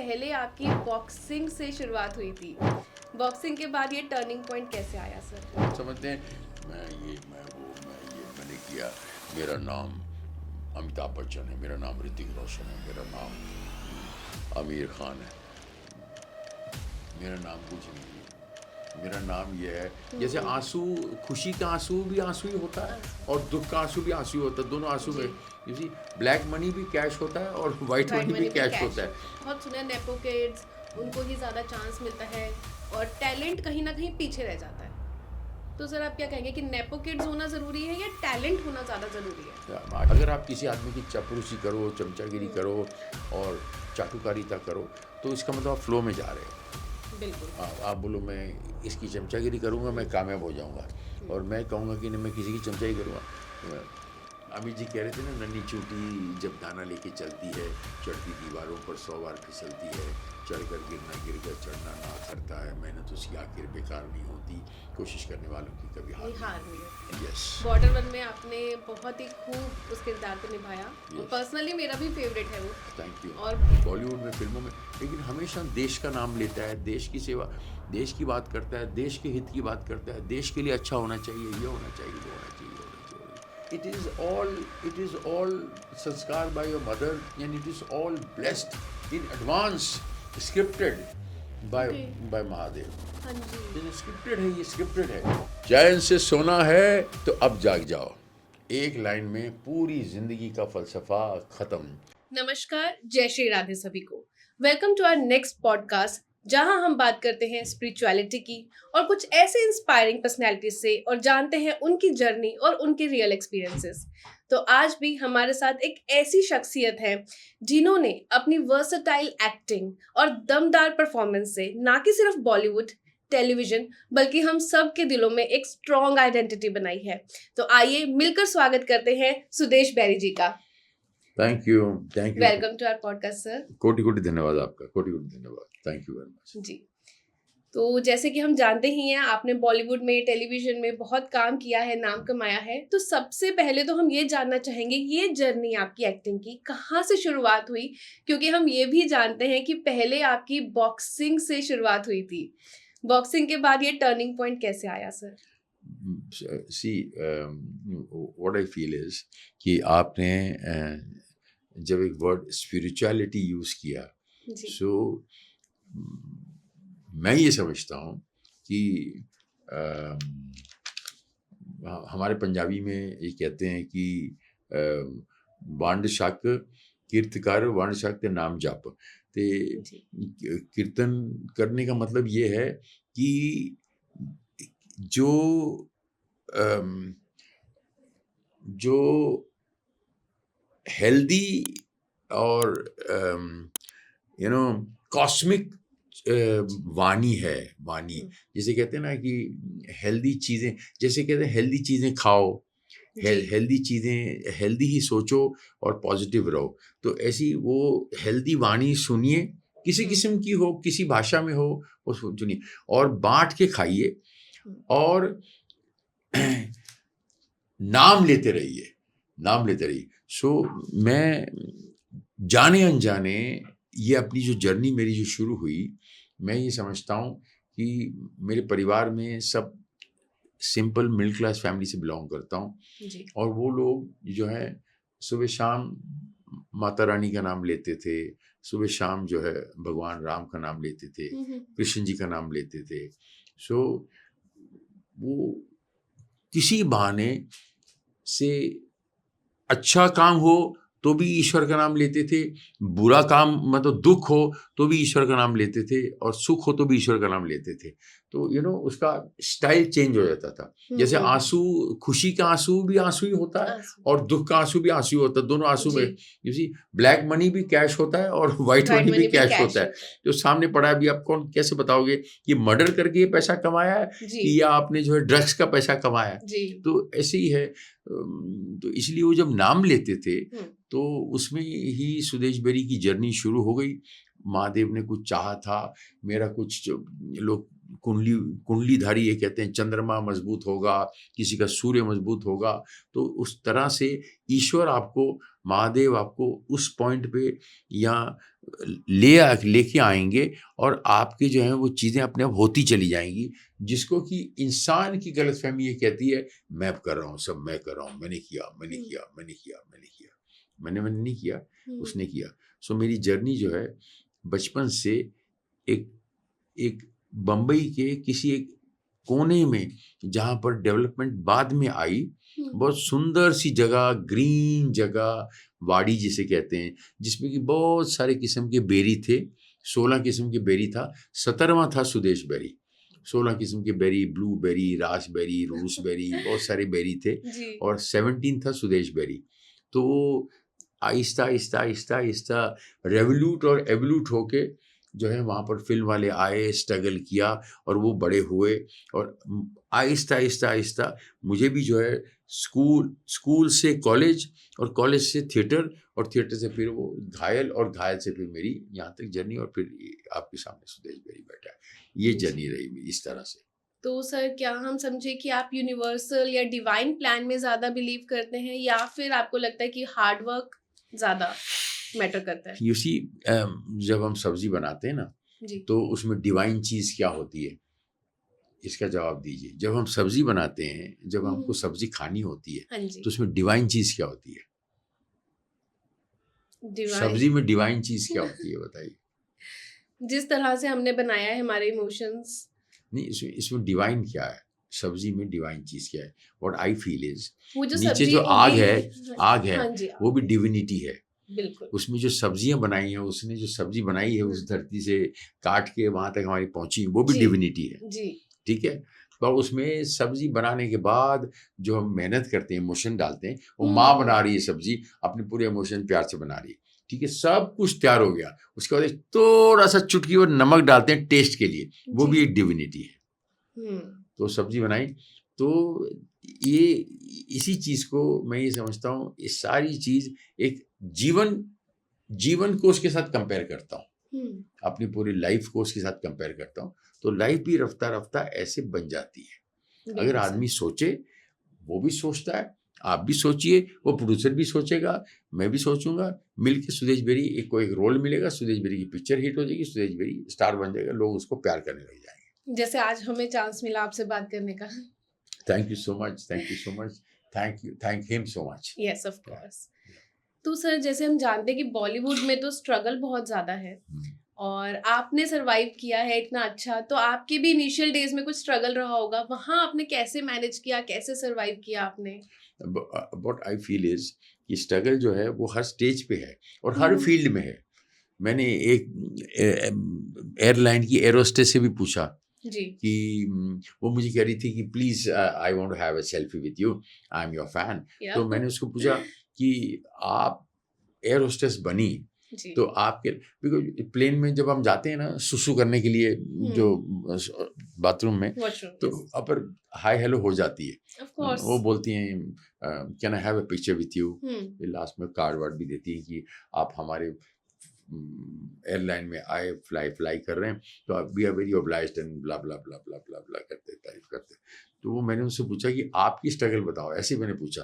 पहले आपकी बॉक्सिंग से शुरुआत हुई थी। बॉक्सिंग के बाद ये टर्निंग पॉइंट कैसे आया सर? समझते हैं। मैं ये मैंने किया। मेरा नाम अमिताभ बच्चन है, मेरा नाम ऋतिक रोशन है, मेरा नाम आमिर खान है, मेरा नाम कुछ नहीं है। मेरा नाम ये है, जैसे आंसू, खुशी का आंसू भी आंसू ही होता है और दुख का आंसू भी आंसू ही होता है, दोनों आंसू में। जी। यू सी, ब्लैक मनी भी कैश होता है और वाइट वाइट मनी भी मनी भी कैश कैश होता है। होता है। बहुत सुना नेपो किड्स, उनको ही ज़्यादा चांस मिलता है और टैलेंट कहीं ना कहीं पीछे रह जाता है। तो सर आप क्या कहेंगे कि नेपो किड्स होना ज़रूरी है या टैलेंट होना ज़्यादा ज़रूरी है? अगर आप किसी आदमी की चापलूसी करो, चमचागिरी करो और चाटुकारिता करो, तो इसका मतलब आप फ्लो में जा रहे हो। बिल्कुल। आप बोलो मैं इसकी चमचागिरी करूँगा, मैं कामयाब हो जाऊँगा, और मैं कहूँगा कि नहीं, मैं किसी की चमचाई करूँगा। अमित जी कह रहे थे ना, नन्ही चूटी जब दाना लेके चलती है, चढ़ती दीवारों पर 100 बार फिसलती है, चढ़कर गिरना गिर कर चढ़ना ना करता है, मेहनत उसकी आखिर बेकार नहीं होती, कोशिश करने वालों की कभी हार हार नहीं नहीं है। होती। यस। बॉर्डर वन में आपने बहुत ही खूब उस किरदार को निभाया और यस। पर्सनली मेरा भी फेवरेट है वो। Thank you. और बॉलीवुड में, फिल्मों में, लेकिन हमेशा देश का नाम लेता है, देश की सेवा, देश की बात करता है, देश के हित की बात करता है, देश के लिए अच्छा होना चाहिए, ये होना चाहिए, वो होना चाहिए, वो होना चाहिए। It is all sanskar by your mother, and it is all blessed in advance, scripted by Okay. By Mahadev. हाँ जी। ये स्क्रिप्टेड है, ये स्क्रिप्टेड है। चैन से सोना है तो अब जाग जाओ, एक लाइन में पूरी जिंदगी का फलसफा खत्म। नमस्कार, जय श्री राधे सभी को। Welcome to our next podcast, जहां हम बात करते हैं स्पिरिचुअलिटी की और कुछ ऐसे इंस्पायरिंग पर्सनालिटीज से और जानते हैं उनकी जर्नी और उनके रियल एक्सपीरियंसेस। तो आज भी हमारे साथ एक ऐसी शख्सियत है जिन्होंने अपनी वर्सटाइल एक्टिंग और दमदार परफॉर्मेंस से ना कि सिर्फ बॉलीवुड, टेलीविजन, बल्कि हम सब के दिलों में एक स्ट्रॉन्ग आइडेंटिटी बनाई है। तो आइए मिलकर स्वागत करते हैं सुदेश बैरी जी का। Thank you, thank you. Welcome to our podcast sir. कोटि कोटि धन्यवाद आपका, कोटि कोटि धन्यवाद। Thank you very much. जी। तो जैसे कि हम जानते ही हैं, आपने बॉलीवुड में, टेलीविजन में बहुत काम किया है, नाम कमाया है। तो सबसे पहले तो हम ये जानना चाहेंगे, ये जर्नी आपकी एक्टिंग की कहाँ से शुरुआत हुई? क्योंकि हम ये भी जानते हैं कि पहले आपकी बॉक्सिंग से शुरुआत हुई थी। बॉक्सिंग के बाद ये टर्निंग पॉइंट कैसे आया sir? See, what I feel is कि आपने जब एक वर्ड स्पिरिचुअलिटी यूज किया, जी। सो मैं ये समझता हूँ कि हमारे पंजाबी में ये कहते हैं कि वंड शक कीर्त कर, वंड शक ते नाम जप। ते जी। कीर्तन करने का मतलब ये है कि जो अम, जो हेल्दी और कॉस्मिक वाणी है, वाणी, जिसे कहते हैं ना कि हेल्दी चीज़ें, जैसे कहते हैं हेल्दी चीज़ें खाओ, जी। हेल्दी चीज़ें, हेल्दी ही सोचो और पॉजिटिव रहो। तो ऐसी वो हेल्दी वाणी सुनिए, किसी किस्म की हो, किसी भाषा में हो, वो सुनिए और बांट के खाइए और नाम लेते रहिए, नाम लेते रहिए। सो मैं जाने अनजाने, ये अपनी जो जर्नी मेरी जो शुरू हुई, मैं ये समझता हूँ कि मेरे परिवार में सब सिंपल मिडिल क्लास फैमिली से बिलोंग करता हूँ, जी। और वो लोग जो है सुबह शाम माता रानी का नाम लेते थे, सुबह शाम जो है भगवान राम का नाम लेते थे, कृष्ण जी का नाम लेते थे। सो वो किसी बहाने से अच्छा काम हो तो भी ईश्वर का नाम लेते थे, बुरा काम मतलब दुख हो तो भी ईश्वर का नाम लेते थे, और सुख हो तो भी ईश्वर का नाम लेते थे। तो उसका स्टाइल चेंज हो जाता था। जैसे आंसू, खुशी का आंसू भी आंसू ही होता है और दुख का आंसू भी आंसू ही होता है, दोनों आंसू में। यू सी, ब्लैक मनी भी कैश होता है और वाइट मनी भी कैश होता है। जो सामने पड़ा है, अभी आप कौन कैसे बताओगे कि मर्डर करके ये पैसा कमाया है कि या आपने जो है ड्रग्स का पैसा कमाया है? तो ऐसे ही है। तो इसलिए वो जब नाम लेते थे तो उसमें ही सुदेश बेरी की जर्नी शुरू हो गई। महादेव ने कुछ चाहा था, मेरा कुछ जो लोग कुंडलीधारी ये कहते हैं चंद्रमा मजबूत होगा, किसी का सूर्य मजबूत होगा, तो उस तरह से ईश्वर आपको, महादेव आपको उस पॉइंट पे या लेके आएंगे और आपके जो है वो चीज़ें अपने आप होती चली जाएंगी, जिसको कि इंसान की गलतफहमी ये कहती है मैं कर रहा हूँ, सब मैं कर रहा हूँ, मैंने किया, मैंने नहीं किया, उसने किया। सो मेरी जर्नी जो है बचपन से एक बम्बई के किसी एक कोने में, जहाँ पर डेवलपमेंट बाद में आई, बहुत सुंदर सी जगह, ग्रीन जगह, वाड़ी जिसे कहते हैं, जिसमें कि बहुत सारे किस्म के बेरी थे। 16 किस्म के बेरी था, 17वां था सुदेश बेरी। 16 किस्म के बेरी, ब्लूबेरी, रासबेरी, रूसबेरी, बहुत सारे बेरी थे, और 17 था सुदेश बेरी। तो आहिस्ता आहिस्ता आहिस्ता आहिस्ता रेवोल्यूट और एवोल्यूट होके जो है वहाँ पर फिल्म वाले आए, स्ट्रगल किया, और वो बड़े हुए, और आहिस्ता आहिस्ता आहिस्ता मुझे भी जो है स्कूल से कॉलेज, और कॉलेज से थिएटर, और थिएटर से फिर वो घायल, और घायल से फिर मेरी यहाँ तक जर्नी, और फिर आपके सामने सुदेश बेरी बैठा है। ये जर्नी रही मेरी इस तरह से। तो सर क्या हम समझे कि आप यूनिवर्सल या डिवाइन प्लान में ज़्यादा बिलीव करते हैं, या फिर आपको लगता है कि हार्ड वर्क ज़्यादा मैटर करता है? यू सी, जब हम सब्जी बनाते हैं ना, तो उसमें डिवाइन चीज़ क्या होती है, इसका जवाब दीजिए। जब हम सब्जी बनाते हैं, जब हमको सब्जी खानी होती है, तो उसमें डिवाइन चीज़ क्या होती है? सब्जी में डिवाइन चीज़ क्या होती है बताइए? जिस तरह से हमने बनाया है हमारे इमोशंस। नहीं, इसमें डिवाइन क्या है? सब्जी में डिवाइन चीज़ क्या है? व्हाट आई फील इज, वो जो नीचे जो आग है वो भी डिविनिटी है। बिल्कुल। उसमें जो सब्जियां बनाई हैं, उसने जो सब्जी बनाई है उस धरती से काट के वहां तक हमारी पहुंची, वो भी डिविनिटी है। ठीक है। तो उसमें सब्जी बनाने के बाद जो हम मेहनत करते हैं, इमोशन डालते हैं, वो माँ बना रही है सब्जी, अपने पूरे इमोशन प्यार से बना रही है। ठीक है, सब कुछ तैयार हो गया, उसके बाद थोड़ा सा चुटकी और नमक डालते हैं टेस्ट के लिए, वो भी एक डिविनिटी है। तो सब्जी बनाई, तो ये इसी चीज को मैं ये समझता हूँ, ये सारी चीज एक जीवन को उसके साथ कंपेयर करता हूँ, अपनी पूरी लाइफ को उसके साथ कंपेयर करता हूँ, तो लाइफ भी रफ्ता रफ्ता ऐसे बन जाती है। अगर आदमी सोचे, वो भी सोचता है, आप भी सोचिए, वो प्रोड्यूसर भी सोचेगा, मैं भी सोचूंगा, मिलके सुदेश बेरी को एक रोल मिलेगा, सुदेश बेरी की पिक्चर हिट हो जाएगी, सुदेश बेरी स्टार बन जाएगा, लोग उसको प्यार करने लग जाएंगे। जैसे आज हमें चांस मिला आपसे बात करने का। Thank you so much, thank him so much. Yes, of course. तो सर जैसे हम जानते हैं कि बॉलीवुड में तो स्ट्रगल बहुत ज्यादा है, और आपने सरवाइव किया है इतना अच्छा, तो आपके भी इनिशियल डेज में कुछ स्ट्रगल रहा होगा, वहां आपने कैसे मैनेज किया, कैसे सरवाइव किया आपने? व्हाट आई फील इज कि स्ट्रगल जो है वो हर स्टेज पे है और हर फील्ड में है। मैंने एक एयरलाइन की एरोस्टेस से भी पूछा कि वो मुझे कह रही थी कि please I want to have a selfie with you, I am your fan. तो मैंने उसको पूछा कि आप एयर होस्टेस बनी, तो आपके, बिकॉज प्लेन में जब हम जाते हैं ना सुसु करने के लिए, जो बाथरूम में, तो अपर हाय हेलो हो जाती है, वो बोलती हैं can I have a picture with you, last में कार्ड वार्ड भी देती हैं कि आप हमारे एयरलाइन में आए, फ्लाई कर रहे हैं, तो we are very obliged and blah blah blah blah blah blah करते, तारीफ करते। तो वो मैंने उनसे पूछा कि आपकी स्ट्रगल बताओ, ऐसे मैंने पूछा,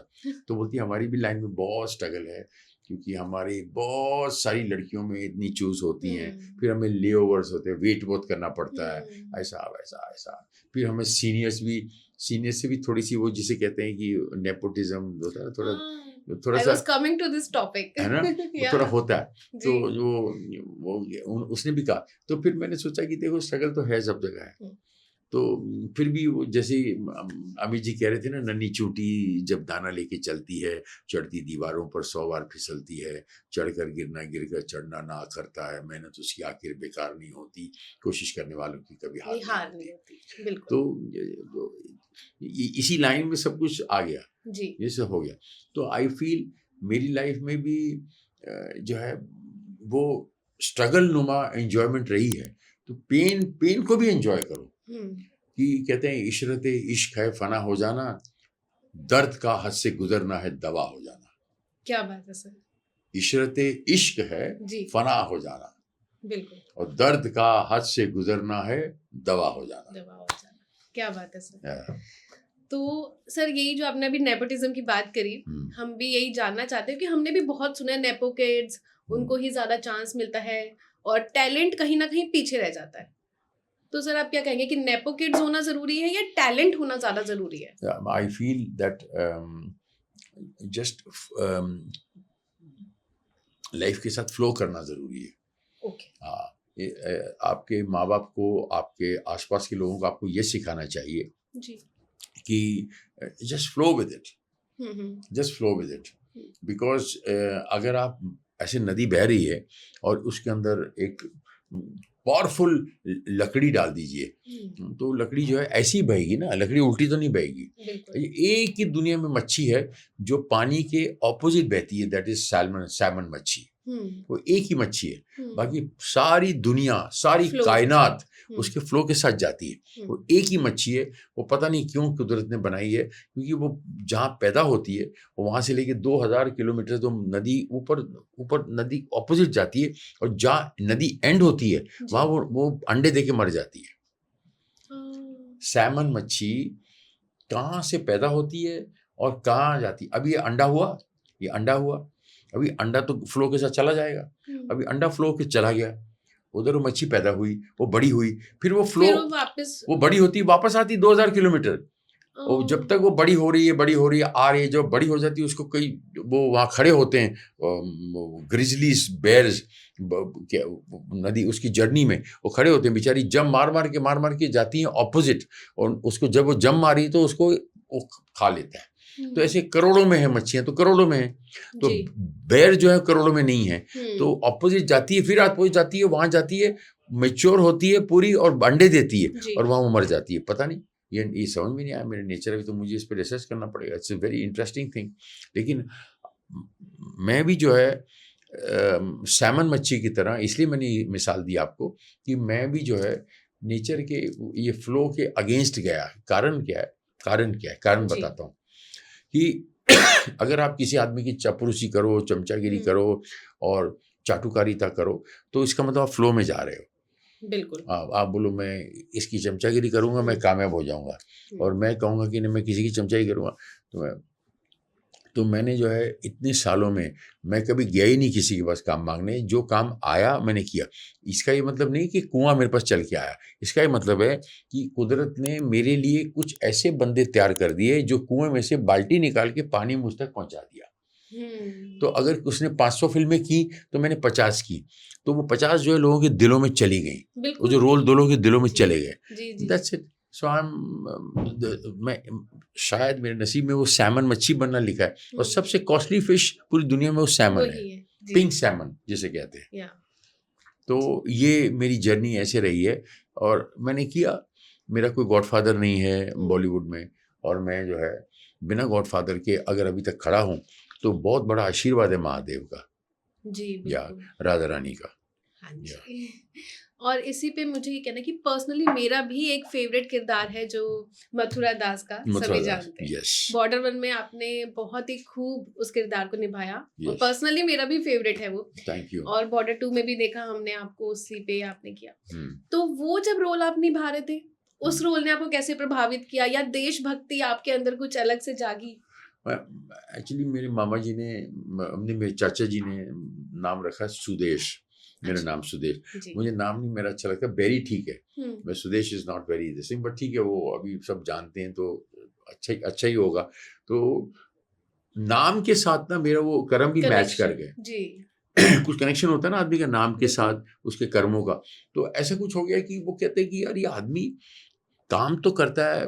तो बोलती हमारी भी लाइन में बहुत स्ट्रगल है, क्योंकि हमारी बहुत सारी लड़कियों में इतनी चूज होती हैं, फिर हमें ले ओवर्स होते हैं, वेट बहुत करना पड़ता है, ऐसा वैसा ऐसा, फिर हमें सीनियर से भी थोड़ी सी वो जिसे कहते हैं कि नेपोटिज्म होता है, थोड़ा सा कमिंग टू दिस टॉपिक है ना, वो थोड़ा होता है। तो वो उसने भी कहा, तो फिर मैंने सोचा कि देखो स्ट्रगल तो है, सब जगह है, तो फिर भी वो जैसे अमित जी कह रहे थे ना, नन्ही चूटी जब दाना लेके चलती है, चढ़ती दीवारों पर 100 बार फिसलती है, चढ़कर गिरना गिरकर चढ़ना ना करता है, मेहनत उसकी आखिर बेकार नहीं होती, कोशिश करने वालों की कभी हार नहीं होती। तो इसी लाइन में सब कुछ आ गया जी, ये सब हो गया। तो आई फील मेरी लाइफ में भी जो है वो स्ट्रगल नुमा एंजॉयमेंट रही है, तो पेन को भी एंजॉय करो, कि कहते हैं इशरत इश्क है फना हो जाना, दर्द का हद से गुजरना है दवा हो जाना। क्या बात है सर, इशरत इश्क है फना हो जाना, बिल्कुल। और दर्द का हद से गुजरना है दवा हो जाना। दवा हो जाना, क्या बात है सर। Yeah. तो सर यही जो आपने अभी नेपोटिज्म की बात करी, हम भी यही जानना चाहते हैं कि हमने भी बहुत सुना है नेपो किड्स, उनको ही ज्यादा चांस मिलता है और टैलेंट कहीं ना कहीं पीछे रह जाता है। तो सर आप क्या कहेंगे कि नेपो किड्स होना जरूरी है या टैलेंट होना ज्यादा जरूरी है? I feel that just life के साथ फ्लो करना जरूरी है। ओके। हाँ, आपके माँ बाप को, आपके आसपास के लोगों को आपको ये सिखाना चाहिए जी। कि just flow with it, just flow with it, because अगर आप ऐसे नदी बह रही है और उसके अंदर एक पावरफुल लकड़ी डाल दीजिए तो लकड़ी जो है ऐसी बहेगी ना, लकड़ी उल्टी तो नहीं बहेगी। एक ही दुनिया में मच्छी है जो पानी के ऑपोजिट बहती है, दैट इज सैल्मन मच्छी। वो एक ही मच्छी है, बाकी सारी दुनिया, सारी कायनात उसके फ्लो के साथ जाती है। वो एक ही मच्छी है, वो पता नहीं क्यों कुदरत ने बनाई है, क्योंकि वो जहाँ पैदा होती है वो वहाँ से लेके 2000 किलोमीटर तो नदी ऊपर नदी ऑपोजिट जाती है, और जहाँ नदी एंड होती है वहाँ वो अंडे दे के मर जाती है। सैमन मच्छी कहाँ से पैदा होती है और कहाँ जाती है। अभी ये अंडा हुआ, अभी अंडा तो फ्लो के साथ चला जाएगा, अभी अंडा फ्लो के चला गया, उधर वो मच्छी पैदा हुई, वो बड़ी हुई, फिर वो फ्लो वो बड़ी होती वापस आती 2000 किलोमीटर। और जब तक वो बड़ी हो रही है आ रही है, जब बड़ी हो जाती है उसको कई वो वहाँ खड़े होते हैं ग्रिजलीज बेयर्स नदी उसकी जर्नी में वो खड़े होते हैं, बेचारी जम मार मार के जाती हैं ऑपोजिट, और उसको जब वो जम मारी तो उसको वो खा लेता है। तो ऐसे करोड़ों में है मच्छियां, तो करोड़ों में है, तो बेर जो है करोड़ों में नहीं है, तो ऑपोजिट जाती है, फिर अपोजिट जाती है, वहां जाती है, मैच्योर होती है पूरी और अंडे देती है और वहां वो मर जाती है। पता नहीं, ये समझ में नहीं आया मेरे नेचर अभी, तो मुझे इस पर रिसर्च करना पड़ेगा। It's a very interesting thing. लेकिन मैं भी जो है सैमन मच्छी की तरह, इसलिए मैंने ये मिसाल दी आपको कि मैं भी जो है नेचर के ये फ्लो के अगेंस्ट गया। कारण क्या है? कारण बताता हूँ कि अगर आप किसी आदमी की चापलूसी करो, चमचागिरी करो और चाटुकारिता करो, तो इसका मतलब आप फ्लो में जा रहे हो। बिल्कुल। आप बोलो मैं इसकी चमचागिरी करूंगा, मैं कामयाब हो जाऊंगा, और मैं कहूंगा कि नहीं मैं किसी की चमचागिरी करूंगा, तो मैंने जो है इतने सालों में मैं कभी गया ही नहीं किसी के पास काम मांगने। जो काम आया मैंने किया। इसका ये मतलब नहीं कि कुआं मेरे पास चल के आया, इसका ये मतलब है कि कुदरत ने मेरे लिए कुछ ऐसे बंदे तैयार कर दिए जो कुएं में से बाल्टी निकाल के पानी मुझ तक पहुंचा दिया। तो अगर उसने 500 फिल्में की तो मैंने 50 की, तो वो 50 जो है लोगों के दिलों में चली गई, वो जो रोल लोगों के दिलों में चले गए। That's it. सो मैं शायद मेरे नसीब में वो सैमन मच्छी बनना लिखा है, और सबसे कॉस्टली फिश पूरी दुनिया में वो सैमन है, पिंक सैमन जिसे कहते हैं। तो ये मेरी जर्नी ऐसे रही है, और मैंने किया। मेरा कोई गॉडफादर नहीं है बॉलीवुड में, और मैं जो है बिना गॉडफादर के अगर अभी तक खड़ा हूँ तो बहुत बड़ा आशीर्वाद है महादेव का या राधा रानी का। हाँ जी। और इसी पे मुझे ये कहना कि पर्सनली मेरा भी एक फेवरेट किरदार है जो मथुरा दास का, सभी जानते हैं। बॉर्डर 1 में आपने बहुत ही खूब उस किरदार को निभाया, और पर्सनली मेरा भी फेवरेट है वो। Thank you. और बॉर्डर 2 में भी देखा हमने आपको, उसी पे आपने किया। तो वो जब रोल आप निभा रहे थे, उस रोल ने आपको कैसे प्रभावित किया, या देशभक्ति आपके अंदर कुछ अलग से जागी? एक्चुअली मेरे मामा जी ने, मेरे चाचा जी ने नाम रखा सुदेश। मेरा नाम सुदेश, मुझे नाम नहीं मेरा अच्छा लगता, बेरी ठीक है, मैं Sudesh is not very dissing, but ठीक है, वो अभी सब जानते हैं तो अच्छा ही होगा। तो नाम के साथ ना मेरा वो कर्म भी मैच कर गए। कुछ कनेक्शन होता है ना आदमी का नाम के साथ, उसके कर्मों का। तो ऐसा कुछ हो गया कि वो कहते हैं कि यार ये आदमी काम तो करता है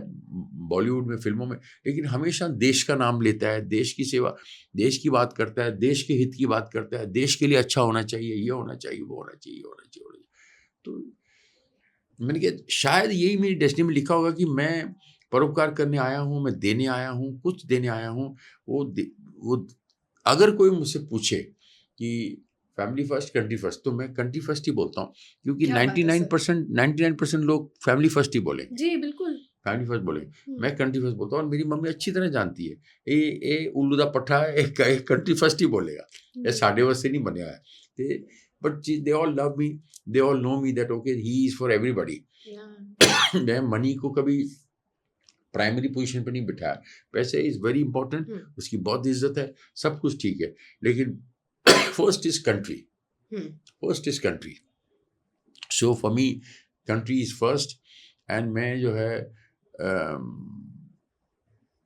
बॉलीवुड में, फिल्मों में, लेकिन हमेशा देश का नाम लेता है, देश की सेवा, देश की बात करता है, देश के हित की बात करता है, देश के लिए अच्छा होना चाहिए, ये होना चाहिए, वो होना चाहिए। तो मैंने कहा शायद यही मेरी डेस्टिनी में लिखा होगा कि मैं परोपकार करने आया हूँ, मैं देने आया हूँ, कुछ देने आया हूँ। वो अगर कोई मुझसे पूछे कि फैमिली फर्स्ट कंट्री फर्स्ट, तो मैं कंट्री फर्स्ट ही बोलता हूँ, क्योंकि 99% लोग फैमिली फर्स्ट ही बोले। जी बिल्कुल, फैमिली फर्स्ट बोले, मैं कंट्री फर्स्ट बोलता हूँ। और मेरी मम्मी अच्छी तरह जानती है, ए उल्लू दा पट्ठा एक कंट्री फर्स्ट ही बोलेगा, ये 8.5 से नहीं बने हुआ है। but they all love me, they all know me that okay, he is for everybody. मैं मनी को कभी प्राइमरी पोजीशन पे नहीं बिठाया. पैसे इज वेरी इंपॉर्टेंट, उसकी बहुत इज्जत है, सब कुछ ठीक है, लेकिन first is country, first is country. So for me country is first. And मैं जो है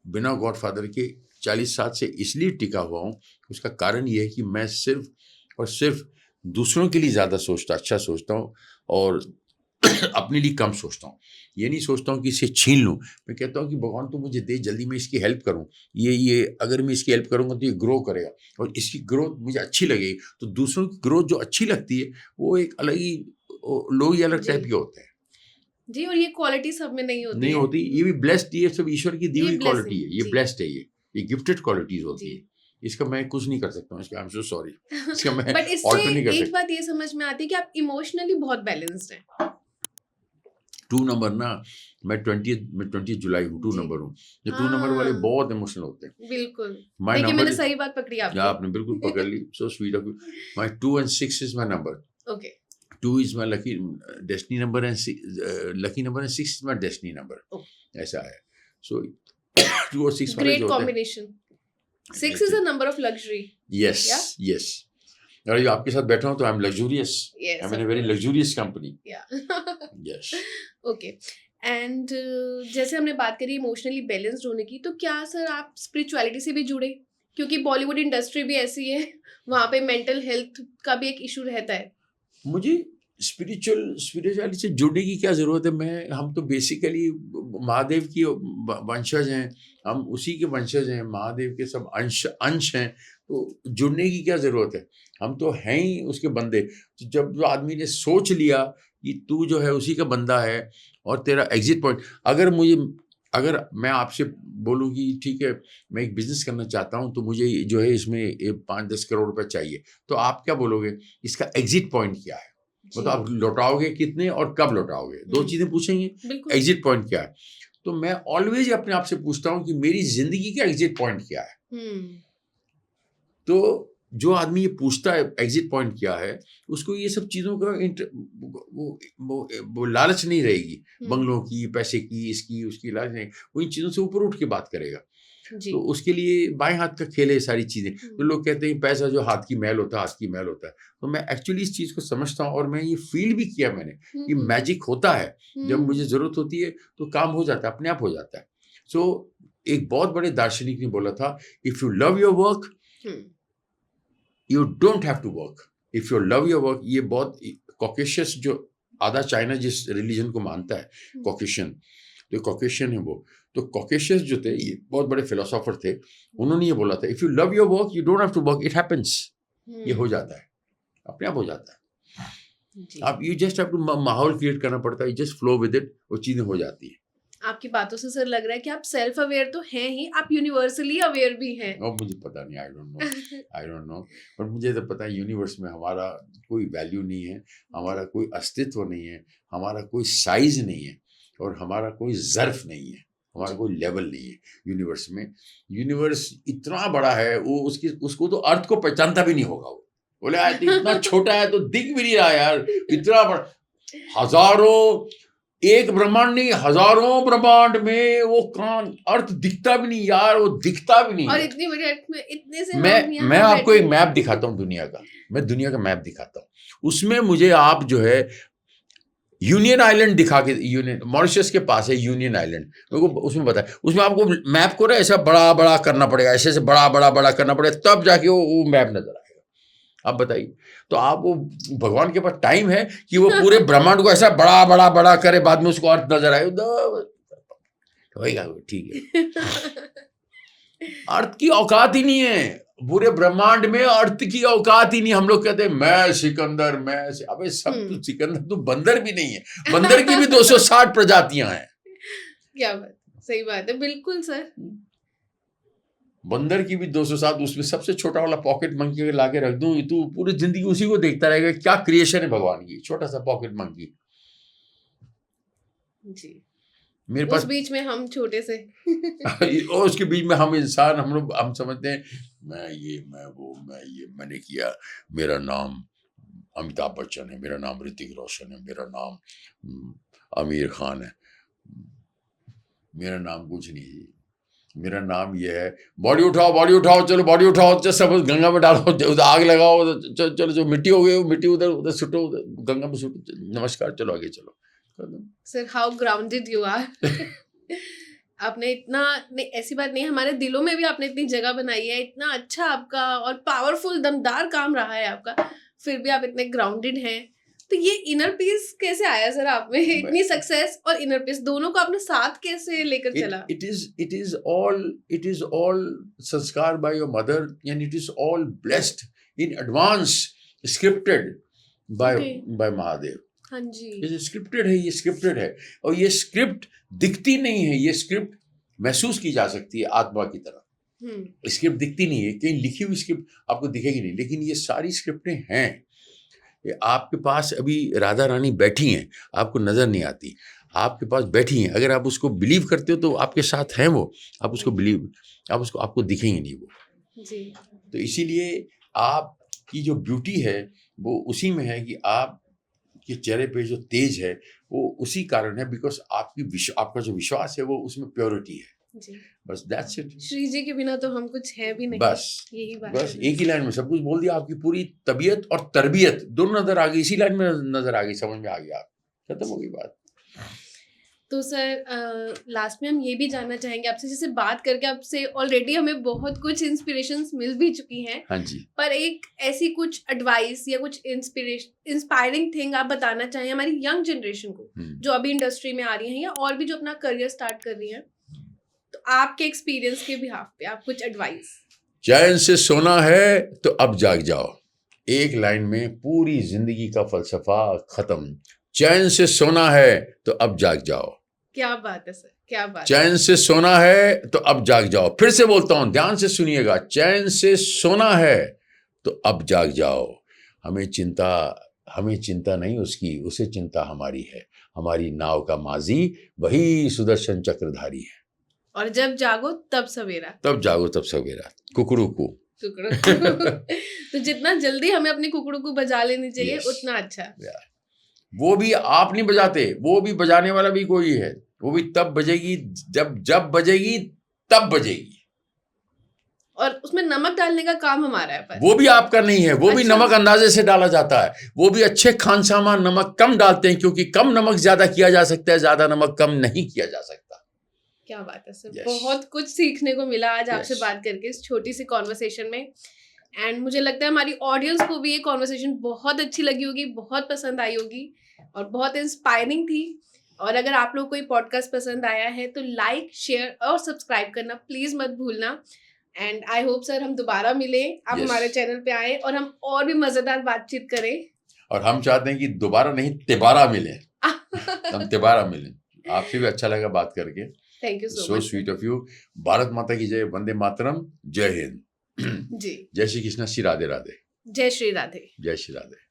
बिना गॉडफादर के 40 साल से इसलिए टिका हुआ हूँ, उसका कारण ये है कि मैं सिर्फ और सिर्फ दूसरों के लिए ज़्यादा अच्छा सोचता हूँ और अपने लिए कम सोचता हूँ. ये नहीं सोचता हूँ कि इसे छीन लूँ. मैं कहता हूँ कि भगवान तो मुझे दे, जल्दी मैं इसकी हेल्प करूँ. ये अगर मैं इसकी हेल्प करूँगा तो ये ग्रो करेगा, और इसकी ग्रोथ मुझे अच्छी लगेगी, तो दूसरों की ग्रोथ जो अच्छी लगती है वो एक अलग ही, लोग ही अलग टाइप के होते हैं जी. और ये क्वालिटी सब में नहीं होती. ये भी ब्लेस्ड, ये सब ईश्वर की दी हुई क्वालिटी है. ये ब्लेस्ड है, ये गिफ्टेड क्वालिटीज होती है. इसका मैं कुछ नहीं कर सकता हूँ. इसका आई एम सो सॉरी. इसका मैं ऑल्टर नहीं कर सकता. एक बात ये समझ में आती है कि आप इमोशनली बहुत बैलेंस्ड हैं. 2 नंबर ना, मैं 20 जुलाई हूँ, 2 नंबर हूँ. ये 2 नंबर वाले बहुत इमोशनल होते हैं. बिल्कुल. देखिए मैंने सही बात पकड़ी आपकी. आपने बिल्कुल पकड़ ली. So sweet of you. My 2 and 6 is my number. Okay. 2 is my lucky destiny number and lucky number and 6 is my destiny number. ऐसा है. So 2 और 6 great combination. 6 is a number of luxury. Yes, yes. और ये आपके साथ बैठा हूँ तो I am luxurious. Yes. I'm in a very luxurious company. Yeah. Yes. Okay. And जैसे हमने बात करी इमोशनली बैलेंस्ड होने की, तो क्या सर आप स्पिरिचुअलिटी से भी जुड़े? क्योंकि बॉलीवुड इंडस्ट्री भी ऐसी है, वहाँ पे मेंटल हेल्थ का भी एक इशू रहता है. मुझे स्पिरिचुअलिटी से जुड़ने की क्या ज़रूरत है? हम तो बेसिकली महादेव की वंशज हैं, हम उसी के वंशज हैं, महादेव के सब अंश हैं, तो जुड़ने की क्या ज़रूरत है? हम तो हैं ही उसके बंदे. तो जब जो आदमी ने सोच लिया कि तू जो है उसी का बंदा है और तेरा एग्जिट पॉइंट, अगर मैं आपसे बोलूँ कि ठीक है मैं एक बिज़नेस करना चाहता हूँ, तो मुझे जो है इसमें 5-10 करोड़ रुपए चाहिए, तो आप क्या बोलोगे? इसका एग्जिट पॉइंट क्या है? मतलब आप लौटाओगे कितने और कब लौटाओगे? 2 चीज़ें पूछेंगे. एग्जिट पॉइंट क्या है? तो मैं ऑलवेज अपने आप से पूछता हूँ कि मेरी जिंदगी का एग्जिट पॉइंट क्या है. तो जो आदमी ये पूछता है एग्जिट पॉइंट क्या है, उसको ये सब चीज़ों का वो लालच नहीं रहेगी. बंगलों की, पैसे की, इसकी उसकी लालच नहीं. वो इन चीज़ों से ऊपर उठ के बात करेगा. तो उसके लिए बाएं हाथ का खेल है सारी चीज़ें. तो लोग कहते हैं पैसा जो हाथ की मैल होता है, हाथ की मैल होता है. तो मैं एक्चुअली इस चीज़ को समझता हूँ और मैं ये फील भी किया मैंने कि मैजिक होता है. जब मुझे ज़रूरत होती है तो काम हो जाता है, अपने आप हो जाता है. सो एक बहुत बड़े दार्शनिक ने बोला था, if you love your work you don't have to work. If you love your work. ये बहुत कॉकेशियस, जो आधा चाइना जिस रिलीजन को मानता है, कॉकेशियन, तो कॉकेशियन है वो. तो कॉकेशियस जो थे, ये बहुत बड़े फिलोसोफर थे, उन्होंने ये बोला था, if you love your work you don't have to work, it happens. ये हो जाता है, अपने आप हो जाता है. आप यू जस्ट हैव टू माहौल क्रिएट करना पड़ता है, you just flow with it, वो चीज़ें हो जाती है. आपकी बातों से सर लग रहा है कि आप सेल्फ अवेयर तो हैं ही, आप यूनिवर्सली अवेयर भी हैं. मुझे पता नहीं, आई डोंट नो. पर मुझे तो पता है यूनिवर्स में हमारा कोई वैल्यू नहीं है, हमारा कोई अस्तित्व नहीं है, हमारा कोई साइज नहीं है, और हमारा कोई ज़र्फ नहीं है, हमारा कोई लेवल नहीं है यूनिवर्स में. यूनिवर्स इतना बड़ा है, वो उसको तो अर्थ को पहचानता भी नहीं होगा. वो बोले इतना छोटा है तो दिख भी नहीं रहा यार, इतना बड़ा. हजारों, एक ब्रह्मांड नहीं, हजारों ब्रह्मांड में वो कान अर्थ दिखता भी नहीं यार, वो दिखता भी नहीं. और इतनी बड़ी अर्थ में इतने से मैं आपको एक मैप दिखाता हूँ दुनिया का. मैं दुनिया का मैप दिखाता हूँ. उसमें मुझे आप जो है यूनियन आइलैंड दिखा के, यूनियन मॉरिशस के पास है यूनियन आइलैंड, मेरे को उसमें बताया. उसमें आपको मैप को ना ऐसा बड़ा बड़ा करना पड़ेगा, ऐसे बड़ा करना पड़ेगा, तब जाके वो मैप नजर आएगा. आप बताइए, तो आप वो भगवान के पास टाइम है कि वो पूरे ब्रह्मांड को ऐसा बड़ा करे, बाद में उसको अर्थ नजर आए? होएगा, ठीक है. अर्थ की औकात ही नहीं है पूरे ब्रह्मांड में, अर्थ की औकात ही नहीं. हम लोग कहते हैं मैं सिकंदर, अबे सब तो सिकंदर तो बंदर भी नहीं है. बंदर की भी 260 प्रजातियां हैं. क्या बात, सही बात है, बिल्कुल सर. बंदर की भी 207, उसमें सबसे छोटा वाला पॉकेट मंकी ला के रख दूं, तू पूरी जिंदगी उसी को देखता रहेगा. क्या क्रिएशन है भगवान की, छोटा सा पॉकेट मंकी. जी. मेरे पास उस बीच में हम छोटे से और उसके बीच में हम इंसान, हम समझते हैं मैं ये, मैं वो, मैं ये मैंने किया, मेरा नाम अमिताभ बच्चन है, मेरा नाम ऋतिक रोशन है, मेरा नाम आमिर खान है। मेरा नाम कुछ नहीं है, मेरा नाम ये है, बॉडी उठाओ, चलो बॉडी उठाओ, चलो सब गंगा में डालो, उधर आग लगाओ, चलो जो मिट्टी हो गई वो मिट्टी उधर उधर सुटो, गंगा में सुटो, नमस्कार, चलो आगे चलो। Sir how grounded you are. आपने इतना नहीं, ऐसी बात नहीं, हमारे दिलों में भी आपने इतनी जगह बनाई है, इतना अच्छा आपका और पावरफुल दमदार काम रहा है आपका, फिर भी आप इतने ग्राउंडेड हैं। तो ये इनर पीस कैसे आया सर आप में? इतनी सक्सेस और इनर पीस दोनों को आपने साथ कैसे लेकर चला? It is all संस्कार by your mother and it is all blessed in advance, scripted by Mahadev. हाँ जी, ये स्क्रिप्टेड है, ये स्क्रिप्टेड है, और ये स्क्रिप्ट दिखती नहीं है, ये स्क्रिप्ट महसूस की जा सकती है आत्मा की तरह। स्क्रिप्ट दिखती नहीं है, कहीं लिखी हुई स्क्रिप्ट आपको दिखेगी नहीं, लेकिन ये सारी स्क्रिप्टें हैं। ये आपके पास अभी राधा रानी बैठी हैं, आपको नजर नहीं आती, आपके पास बैठी हैं, अगर आप उसको बिलीव करते हो तो आपके साथ हैं वो, आप उसको बिलीव, आपको दिखेंगे नहीं वो जी। तो इसीलिए आपकी जो ब्यूटी है वो उसी में है कि आप के चेहरे पे जो तेज है वो उसी कारण है, बिकॉज आपका जो विश्वास है वो उसमें प्योरिटी है जी। बस, दैट्स इट। श्री जी के बिना तो हम कुछ है भी नहीं, बस यही बात बस है। एक ही लाइन में सब कुछ बोल दिया, आपकी पूरी तबीयत और तरबियत दोनों नजर आ गई, इसी लाइन में नजर आ गई, समझ में आ गया, खत्म हो गई बात। तो सर लास्ट में हम ये भी जानना चाहेंगे आपसे, जैसे बात करके आपसे ऑलरेडी हमें बहुत कुछ इंस्पिरेशंस मिल भी चुकी हैं, हाँ जी, पर एक ऐसी कुछ एडवाइस या कुछ इंस्पायरिंग थिंग आप बताना चाहें हमारी यंग जनरेशन को जो अभी इंडस्ट्री में आ रही हैं या और भी जो अपना करियर स्टार्ट कर रही हैं, तो आपके एक्सपीरियंस के बिहाफ पे आप कुछ एडवाइस। चैन से सोना है तो अब जाग जाओ, एक लाइन में पूरी जिंदगी का फलसफा खत्म। चैन से सोना है तो अब जाग जाओ। क्या बात है सर, क्या बात। चैन से सोना है तो अब जाग जाओ, फिर से बोलता हूं, ध्यान से सुनिएगा, चैन से सोना है तो अब जाग जाओ। हमें चिंता नहीं उसकी, उसे चिंता हमारी है, हमारी नाव का माजी वही सुदर्शन चक्रधारी है। और जब जागो तब सवेरा, तब जागो तब सवेरा, कुकड़ू को तो जितना जल्दी हमें अपनी कुकड़ू को बजा लेनी चाहिए उतना अच्छा। वो भी आप नहीं बजाते, वो भी बजाने वाला भी कोई है, वो भी तब बजेगी जब बजेगी तब बजेगी, और उसमें नमक डालने का काम हमारा है, पर वो भी आपका नहीं है, वो भी नमक अंदाजे से डाला जाता है, वो भी अच्छे खानसामा नमक कम डालते हैं, क्योंकि कम नमक ज्यादा किया जा सकता है, ज्यादा नमक कम नहीं किया जा सकता। क्या बात है सर, बहुत कुछ सीखने को मिला आज आपसे बात करके इस छोटी सी कॉन्वर्सेशन में, एंड मुझे लगता है हमारी ऑडियंस को भी ये कॉन्वर्सेशन बहुत अच्छी लगी होगी, बहुत पसंद आई होगी और बहुत इंस्पायरिंग थी। और अगर आप लोग को ये पॉडकास्ट पसंद आया है तो लाइक, शेयर और सब्सक्राइब करना प्लीज मत भूलना। एंड आई होप सर हम दोबारा मिले, आप हमारे चैनल पे आए और हम और भी मजेदार बातचीत करें, और हम चाहते हैं कि दोबारा नहीं तिबारा मिले हम तिबारा मिले। आपसे भी अच्छा लगा बात करके, thank you so much, sweet of you. Bharat माता की जय, वंदे मातरम, जय हिंद। जी, जय श्री कृष्ण, श्री राधे राधे। जय श्री राधे। जय श्री राधे।